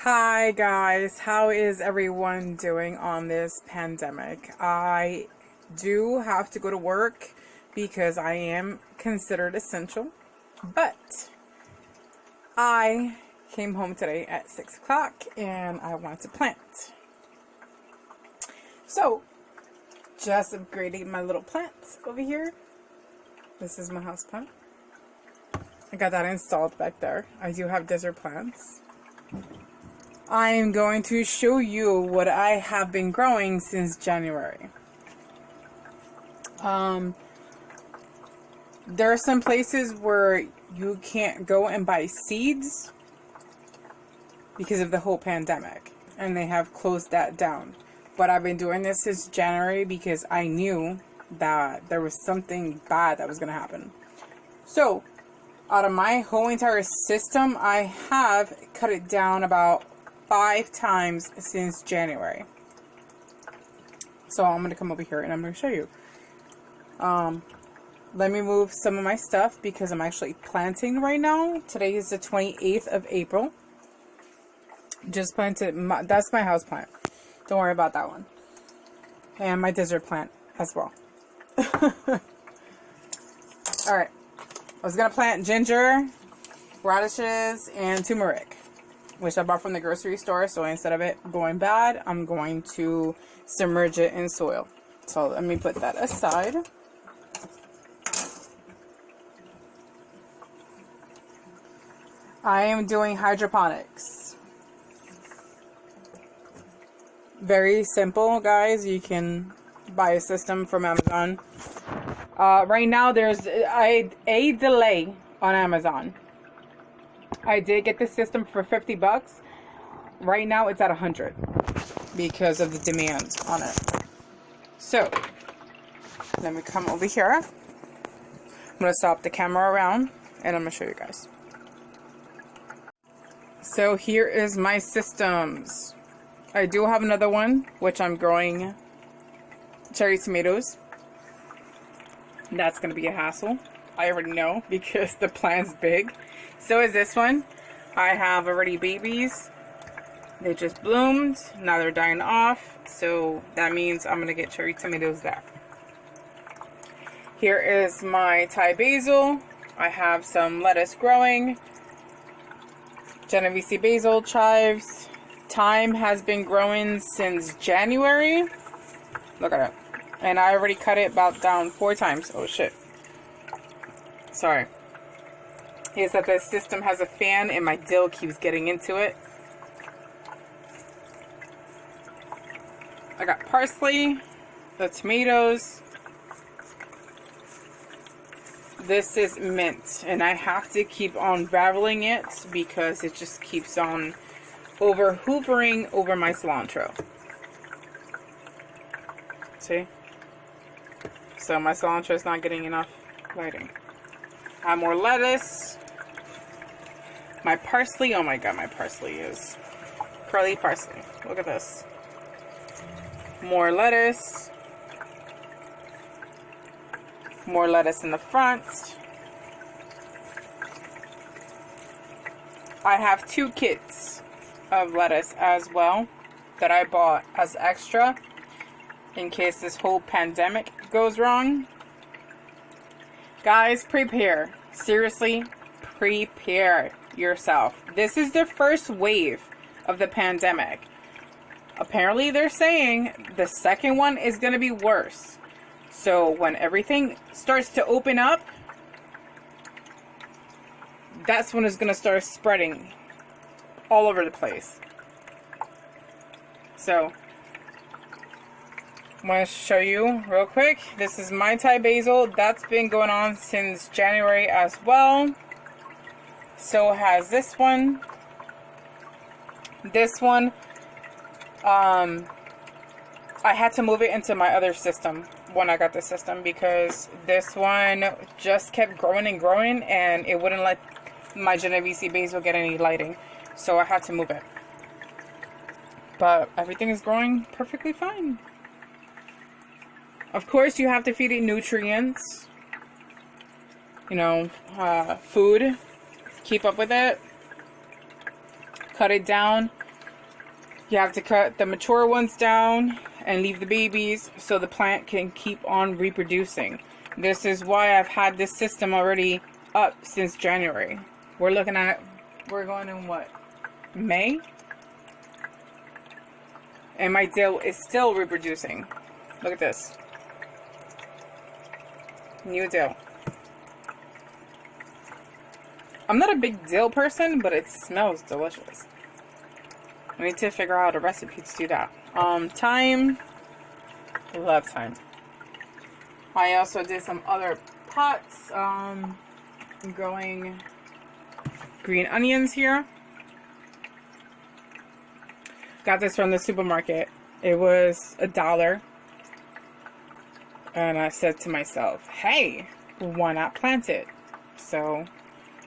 Hi guys, how is everyone doing on this pandemic? I do have to go to work because I am considered essential, but I came home today at 6 o'clock and I want to plant. So, just upgrading my little plants over here. This is my house plant. I got that installed back there. I do have desert plants. I am going to show you what I have been growing since January. There are some places where you can't go and buy seeds because of the whole pandemic, and they have closed that down. But I've been doing this since January because I knew that there was something bad that was going to happen. So, out of my whole entire system, I have cut it down about 5 times since January. So I'm going to come over here and I'm going to show you. Let me move some of my stuff because I'm actually planting right now. Today is the 28th of April. Just planted, that's my house plant. Don't worry about that one. And my desert plant as well. Alright. I was going to plant ginger, radishes, and turmeric, which I bought from the grocery store. So instead of it going bad, I'm going to submerge it in soil. So let me put that aside. I am doing hydroponics. Very simple, guys. You can buy a system from Amazon. Right now there's a delay on Amazon. I did get the system for $50. Right now it's at 100 because of the demand on it. So let me come over here. I'm gonna stop the camera around and I'm gonna show you guys. So here is my systems. I do have another one which I'm growing cherry tomatoes. That's gonna be a hassle. I already know because the plant's big. So is this one. I have already babies. They just bloomed. Now they're dying off. So that means I'm going to get cherry tomatoes there. Here is my Thai basil. I have some lettuce growing. Genovese basil, chives. Thyme has been growing since January. Look at it. And I already cut it about down 4 times. Oh shit. Sorry. Is that the system has a fan and my dill keeps getting into it. I got parsley, the tomatoes. This is mint and I have to keep on raveling it because it just keeps on hoovering over my cilantro. See? So my cilantro is not getting enough lighting. I have more lettuce. My parsley, oh my god, my parsley is curly parsley. Look at this. More lettuce. More lettuce in the front. I have 2 kits of lettuce as well that I bought as extra in case this whole pandemic goes wrong. Guys, prepare. Seriously, prepare yourself. This is the first wave of the pandemic. Apparently they're saying the second one is going to be worse. So when everything starts to open up, that's when it's going to start spreading all over the place. So I'm going to show you real quick. This is my Thai basil. That's been going on since January as well. So has this one. This one, I had to move it into my other system when I got the system because this one just kept growing and growing and it wouldn't let my Genovese basil get any lighting. So I had to move it. But everything is growing perfectly fine. Of course, you have to feed it nutrients. You know, food. Keep up with it. Cut it down. You have to cut the mature ones down and leave the babies so the plant can keep on reproducing. This is why I've had this system already up since January. We're going in what? May? And my dill is still reproducing. Look at this. New dill. I'm not a big dill person, but it smells delicious. I need to figure out a recipe to do that. Thyme. Love thyme. I also did some other pots. I'm growing green onions here. Got this from the supermarket. It was $1. And I said to myself, hey, why not plant it? So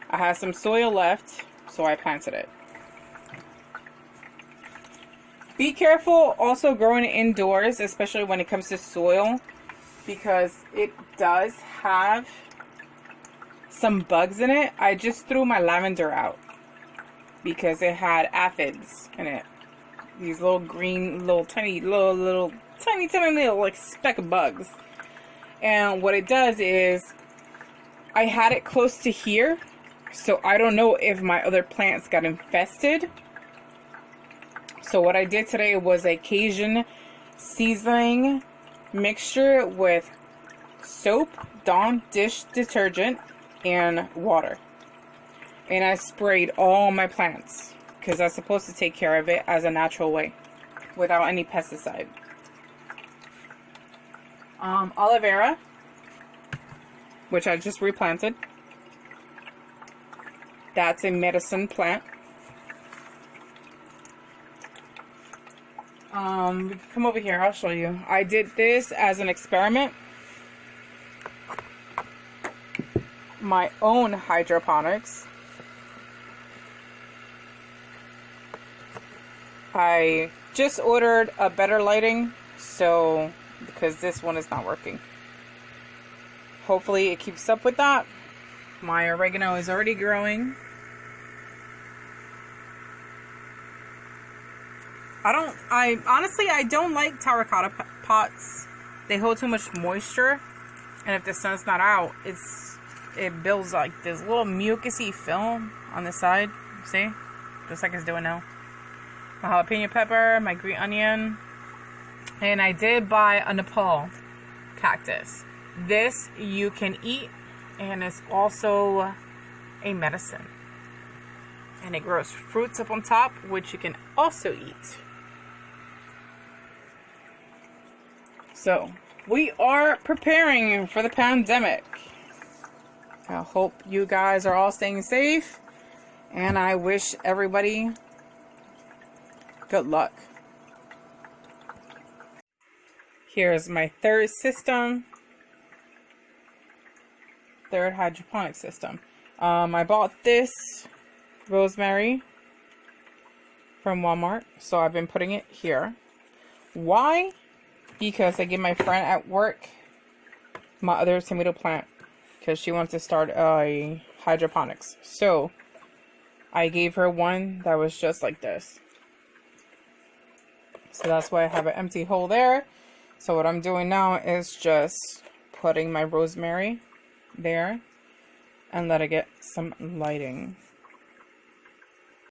I had some soil left, so I planted it. Be careful also growing it indoors, especially when it comes to soil, because it does have some bugs in it. I just threw my lavender out because it had aphids in it. These little green, tiny little like speck of bugs. And what it does is, I had it close to here, so I don't know if my other plants got infested. So what I did today was a Cajun seasoning mixture with soap, Dawn dish detergent, and water. And I sprayed all my plants because I'm supposed to take care of it as a natural way without any pesticide. Aloe vera, which I just replanted. That's a medicine plant. Come over here, I'll show you. I did this as an experiment. My own hydroponics. I just ordered a better lighting, so because this one is not working. Hopefully it keeps up with that. My oregano is already growing. I don't like terracotta pots. They hold too much moisture, and if the sun's not out, it builds like this little mucusy film on the side. See? Just like it's doing now. My jalapeno pepper, my green onion, and I did buy a Nepal cactus. This you can eat, and it's also a medicine. And it grows fruits up on top, which you can also eat. So, we are preparing for the pandemic. I hope you guys are all staying safe, and I wish everybody good luck. Here's my third hydroponic system. I bought this rosemary from Walmart, so I've been putting it here. Why? Because I gave my friend at work my other tomato plant because she wants to start a hydroponics. So I gave her one that was just like this. So that's why I have an empty hole there. So what I'm doing now is just putting my rosemary there and let it get some lighting.